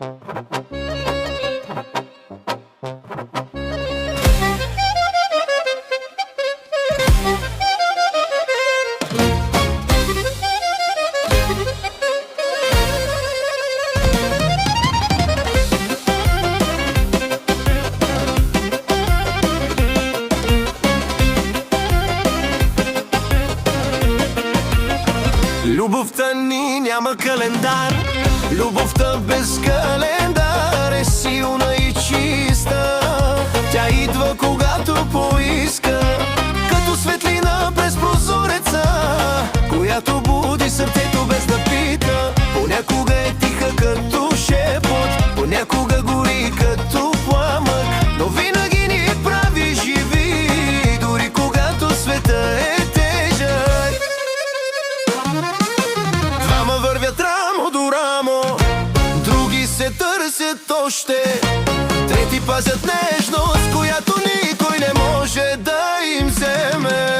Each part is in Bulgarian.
Любовта ни няма календар, любовта без календар е силна и чиста. Тя идва когато поиска, като светлина през прозореца, която буди сърцето без да пита. Понякога е тиха като шепот, понякога гори като пламък, но винаги ни прави живи, дори когато света е тежък. Двама вървят рамо до рамо, други се търсят още, трети пазят нежност, която никой не може да им вземе.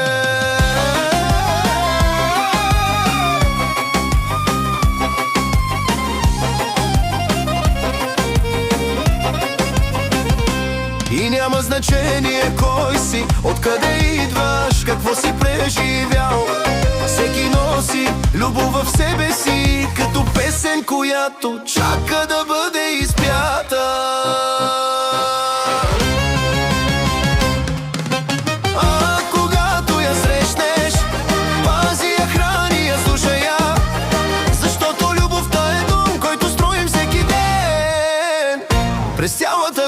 И няма значение кой си, откъде идваш, какво си преживял. Всеки носи любов в себе си, като песен, която чака да бъде изпята. А когато я срещнеш, пази я, храни я, слушай я, защото любовта е дом, който строим всеки ден. През цялата